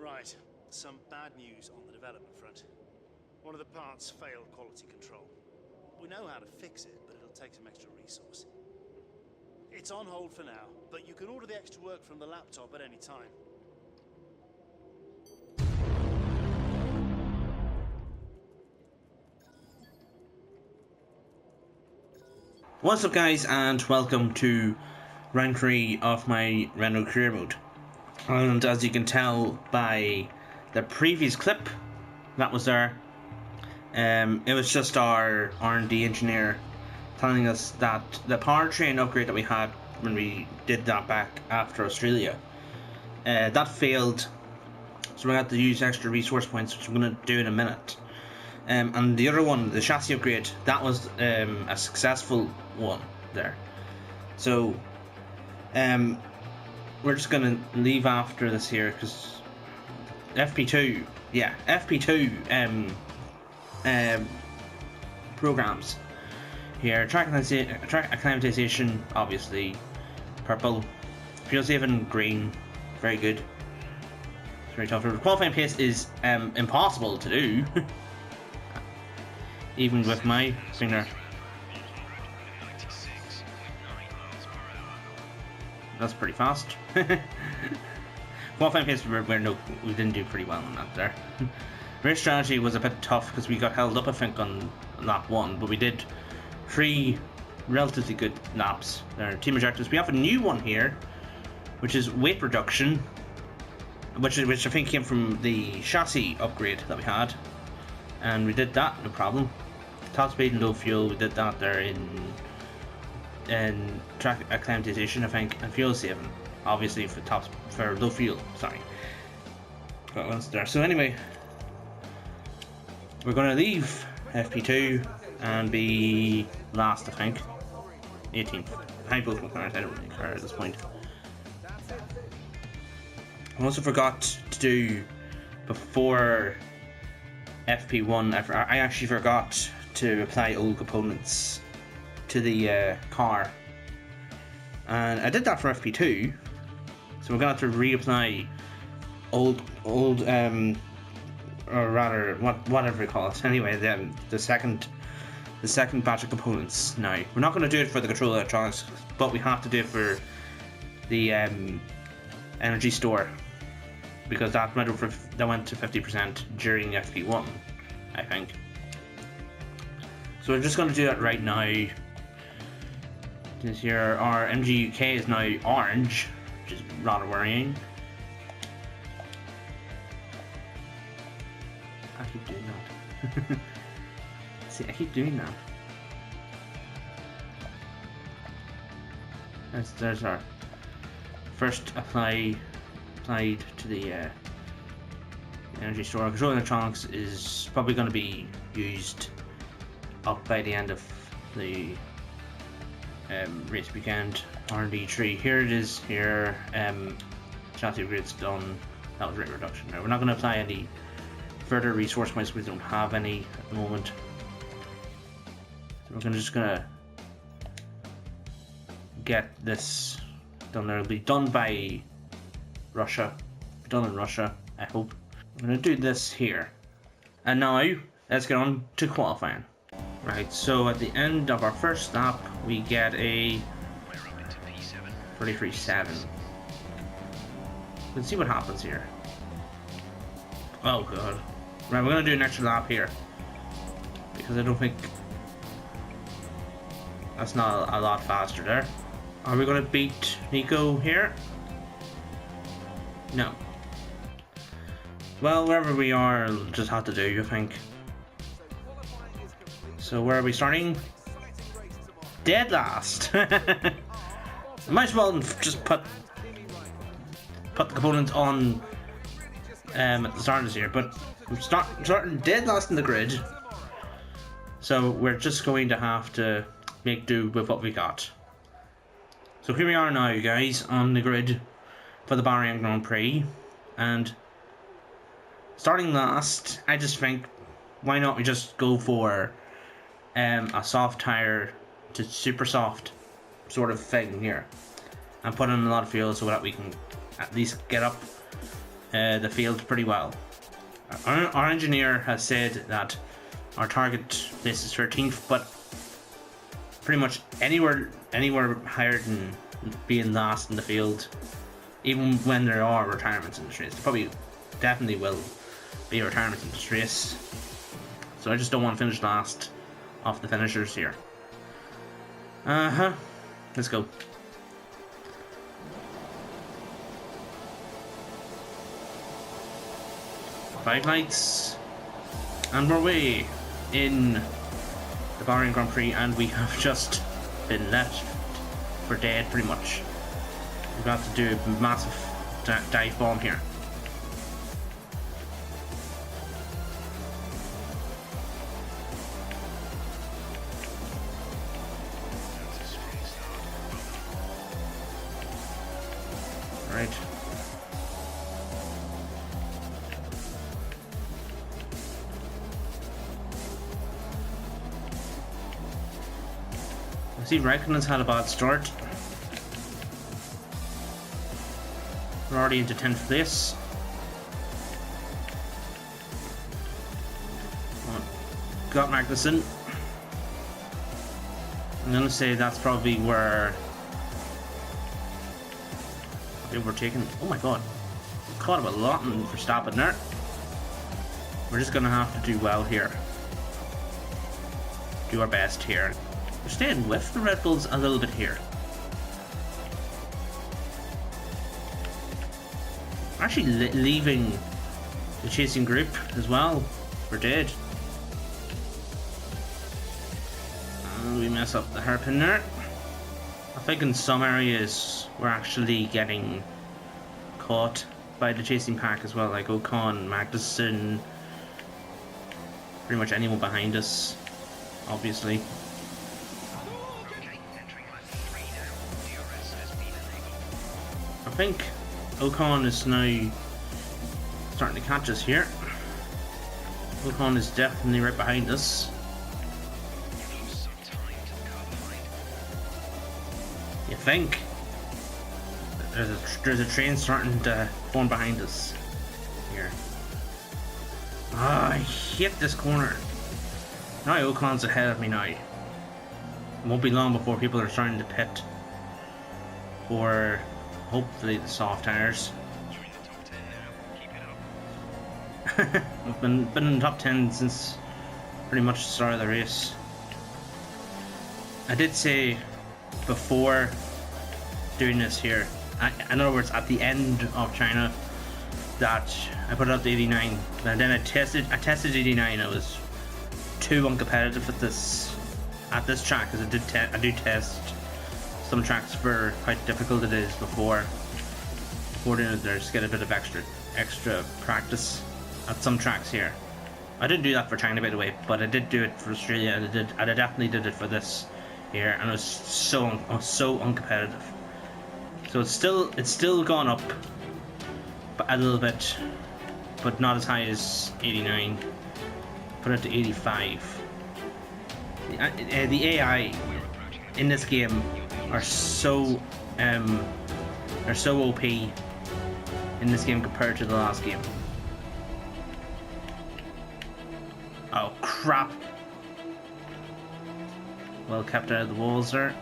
Right, some bad news on the development front. One of the parts failed quality control. We know how to fix it, but it'll take some extra resource. It's on hold for now, but you can order the extra work from the laptop at any time. What's up guys, and welcome to round 3 of my Renault career mode. And as you can tell by the previous clip that was there, it was just our R&D engineer telling us that the powertrain upgrade that we had when we did that back after Australia, that failed, so we had to use extra resource points, which I'm going to do in a minute. And the other one, the chassis upgrade, that was a successful one there. So we're just going to leave after this here, because FP2 programs here. Track acclimatization, obviously purple. Fuel saving, green. Very good. It's very tough. Qualifying pace is impossible to do. Even with my finger. That's pretty fast. Qualifying pace, we didn't do pretty well on that there. Race strategy was a bit tough because we got held up, I think, on lap 1, but we did 3 relatively good laps. There, team objectives. We have a new one here, which is weight reduction, which I think came from the chassis upgrade that we had. And we did that, no problem. Top speed and low fuel, we did that there in track acclimatization, I think, and fuel saving, obviously for low fuel. Sorry, got once there. So anyway, we're gonna leave FP2 and be last, I think, 18th. I both McLaren. I don't really care at this point. I also forgot to do before FP1, I actually forgot to apply old components to the car, and I did that for FP2, so we're gonna have to reapply old or rather whatever you call it. Anyway, the second batch of components. Now we're not going to do it for the control electronics, but we have to do it for the energy store, because that went to 50% during FP1, I think. So we're just going to do that right now. This here, our MG UK is now orange, which is rather worrying. I keep doing that. See, I keep doing that. There's our first applied to the energy store. Control electronics is probably going to be used up by the end of the race weekend. R&D 3, here it is. Here, chassis upgrade's done. That was rate reduction. Now we're not going to apply any further resource points. We don't have any at the moment. So we're just gonna get this done. There, it'll be done by Russia. Done in Russia, I hope. I'm gonna do this here. And now let's get on to qualifying. Right, so at the end of our first lap, we get a 33.7. Let's see what happens here. Oh god. Right, we're gonna do an extra lap here, because I don't think that's not a lot faster there. Are we gonna beat Nico here? No. Well, wherever we are, we'll just have to do, I think. So where are we starting? Dead last. I might as well just put the components on at the start of this here, but we're starting dead last in the grid. So we're just going to have to make do with what we got. So here we are now, guys, on the grid for the Bahrain Grand Prix, and starting last, I just think, why not we just go for a soft tire to super soft sort of thing here, and put in a lot of fuel so that we can at least get up the field pretty well. Our engineer has said that our target place is 13th, but pretty much anywhere higher than being last in the field, even when there are retirements in this race, there probably definitely will be retirements in this race. So I just don't want to finish last off the finishers here. Let's go. Five lights, and we're away in the Bahrain Grand Prix, and we have just been left for dead pretty much. We've got to do a massive dive bomb here. Right. I see Raikkonen's had a bad start. We're already into 10th place. Got Magnussen. I'm gonna say that's probably where we're taking. Oh my god, caught him a lot in Verstappen there. We're just gonna have to do well here. Do our best here. We're staying with the Red Bulls a little bit here. We're actually leaving the chasing group as well. We're dead. And we mess up the hairpin there. I think in some areas we're actually getting caught by the chasing pack as well, like Ocon, Magnussen, pretty much anyone behind us, obviously. I think Ocon is now starting to catch us here. Ocon is definitely right behind us. You think? There's a train starting to form behind us here. I hit this corner. Now Ocon's ahead of me now. It won't be long before people are starting to pit for hopefully the soft tires. I've been in the top 10 since pretty much the start of the race. I did say before doing this here, in other words at the end of China, that I put it up to 89, and then I tested 89. I was too uncompetitive at this track, because I do test some tracks for how difficult it is before doing it there, just get a bit of extra practice at some tracks here. I didn't do that for China, by the way, but I did do it for Australia, and I definitely did it for this here, and I was so uncompetitive. So it's still gone up a little bit, but not as high as 89. Put it to 85. The AI in this game are so OP in this game compared to the last game. Oh crap! Well kept out of the walls there.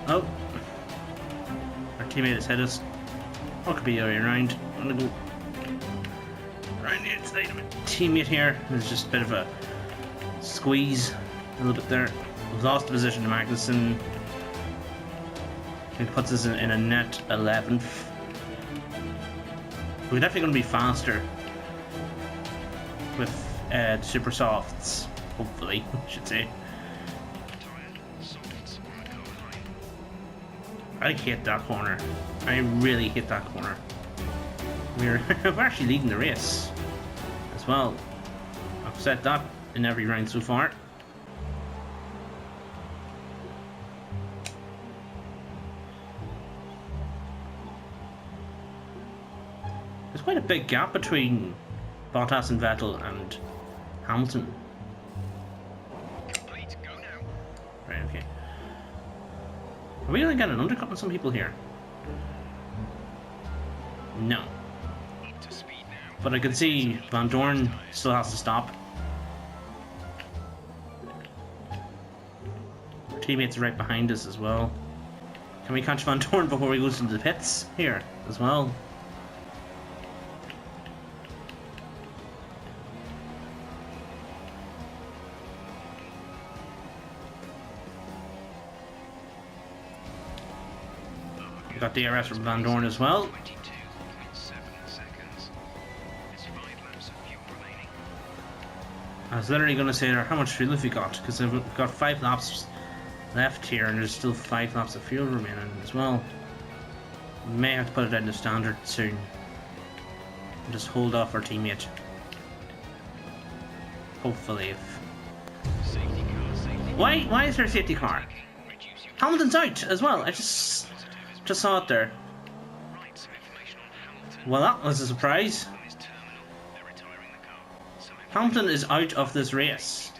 Oh, our teammate has hit us. Or could be the other way around. I'm gonna go around the inside of my teammate here. There's just a bit of a squeeze a little bit there. We've lost the position to Magnussen. It puts us in a net 11th. We're definitely going to be faster with the super softs, hopefully, I should say. I hate that corner. I really hate that corner. We're actually leading the race as well. I've said that in every round so far. There's quite a big gap between Bottas and Vettel and Hamilton. Right, okay. Are we gonna get an undercut on some people here? No. But I can see Van Dorn still has to stop. Our teammates are right behind us as well. Can we catch Van Dorn before he goes into the pits here as well? We got DRS from Van Dorn as well. I was literally going to say there, how much fuel have we got? Because we've got 5 laps left here and there's still 5 laps of fuel remaining as well. We may have to put it down to standard soon. And just hold off our teammate. Hopefully if... Why is there a safety car? Hamilton's out as well. I just saw it there. Well, that was a surprise. Hamilton is out of this race.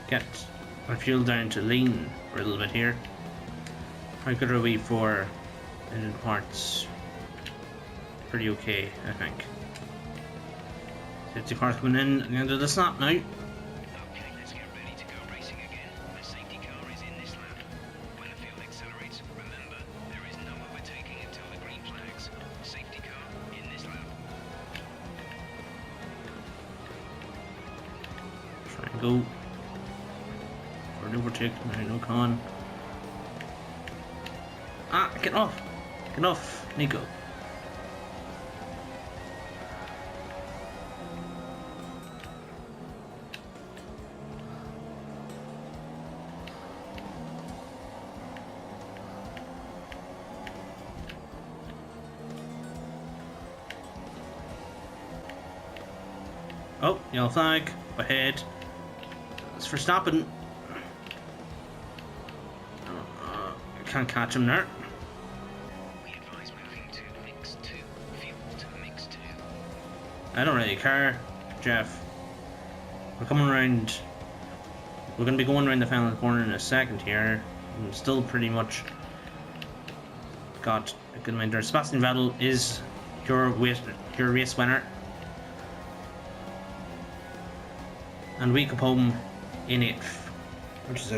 Get our fuel down to lean for a little bit here. How good are we for engine parts? Pretty okay, I think. Safety car's coming in at the end of the snap now. Go for an overtake. No con. Ah, get off! Get off, Nico. Oh, yellow flag ahead. It's for stopping. Can't catch him there. I don't really care, Jeff. We're coming around. We're going to be going around the final corner in a second here. I'm still pretty much got a good amount there. Sebastian Vettel is your race winner. And we come home in 8th, which is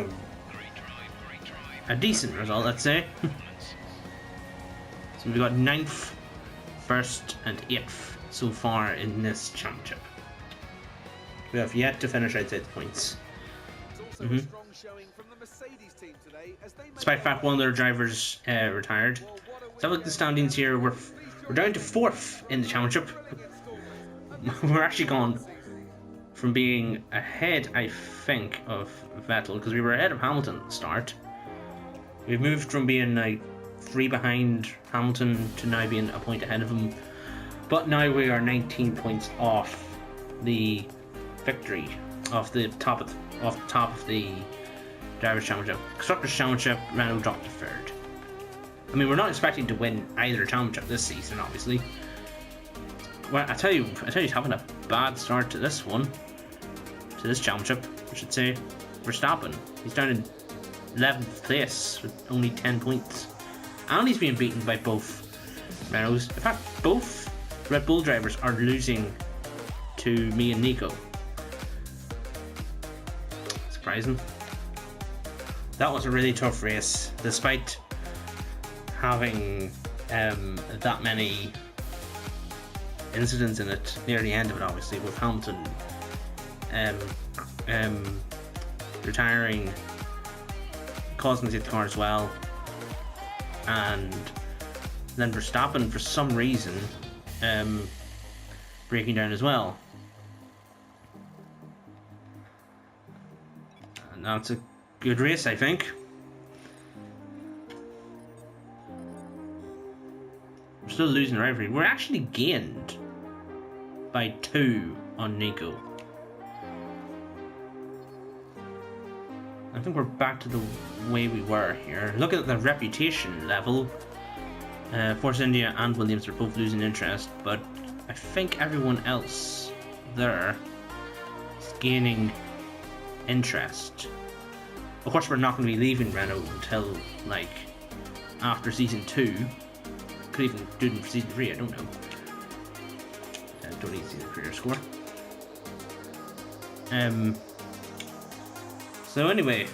a decent result, let's say. So we got 9th, 1st and 8th so far in this championship. We have yet to finish outside the points. Despite the fact one of their drivers retired. So look at the standings here, we're down to 4th in the championship. We're actually gone from being ahead, I think, of Vettel, because we were ahead of Hamilton at the start. We've moved from being like 3 behind Hamilton to now being a point ahead of him. But now we are 19 points off the victory, off the top of the Drivers' Championship. Constructors' Championship, Renault dropped to 3rd. I mean, we're not expecting to win either championship this season, obviously. Well, I tell you, he's having a bad start to this one. To this championship, I should say. Verstappen. He's down in 11th place with only 10 points. And he's being beaten by both Renaults. In fact, both Red Bull drivers are losing to me and Nico. Surprising. That was a really tough race, despite having that many incidents in it near the end of it, obviously, with Hamilton retiring, causing the safety car as well, and then Verstappen for some reason breaking down as well. And that's a good race, I think. We're still losing the rivalry. We're actually gained by 2 on Nico. I think we're back to the way we were here. Look at the reputation level. Force India and Williams are both losing interest, but I think everyone else there is gaining interest. Of course, we're not going to be leaving Renault until like after season 2. Could even do them for season 3, I don't know. Don't need to see the career score. So anyway,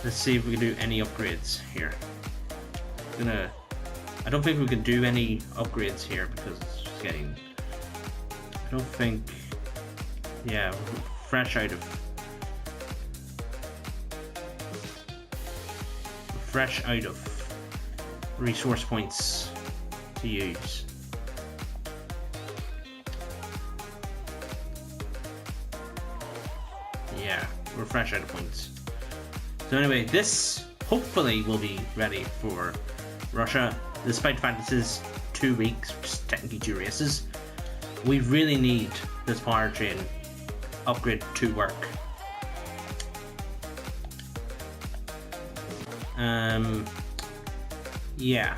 let's see if we can do any upgrades here. I don't think we can do any upgrades here because it's just getting. I don't think. Yeah, fresh out of resource points to use. Yeah, we're fresh out of points. So anyway, this hopefully will be ready for Russia, despite the fact this is 2 weeks, which is technically 2 races. We really need this powertrain upgrade to work. Yeah.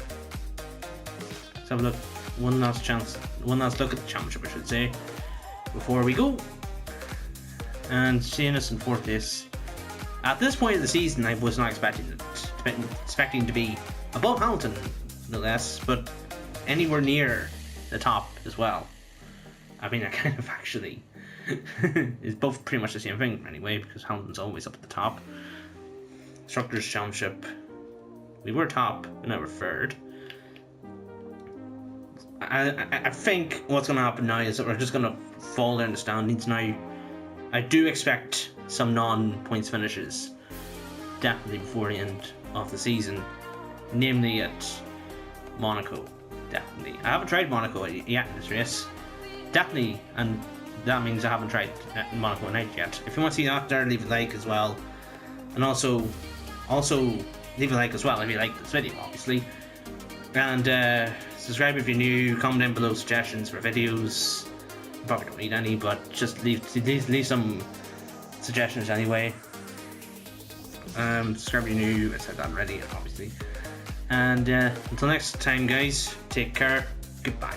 Let's have a look. One last look at the championship, I should say, before we go. And seeing us in 4th place. At this point of the season, I was not expecting to be above Hamilton, no less, but anywhere near the top as well. I mean, I kind of actually is both pretty much the same thing anyway, because Hamilton's always up at the top. Constructors' Championship, we were top, but now we're 3rd. I think what's going to happen now is that we're just going to fall down the standings now. I do expect some non-points finishes, definitely before the end of the season, namely at Monaco, definitely. I haven't tried Monaco yet in this race, definitely, and that means I haven't tried Monaco night yet. If you want to see that there, leave a like as well, and also leave a like as well if you like this video, obviously, and subscribe if you're new. Comment down below suggestions for videos. Probably don't need any, but just leave some suggestions anyway. Subscribe if you're new. I said that already, obviously. And until next time, guys, take care. Goodbye.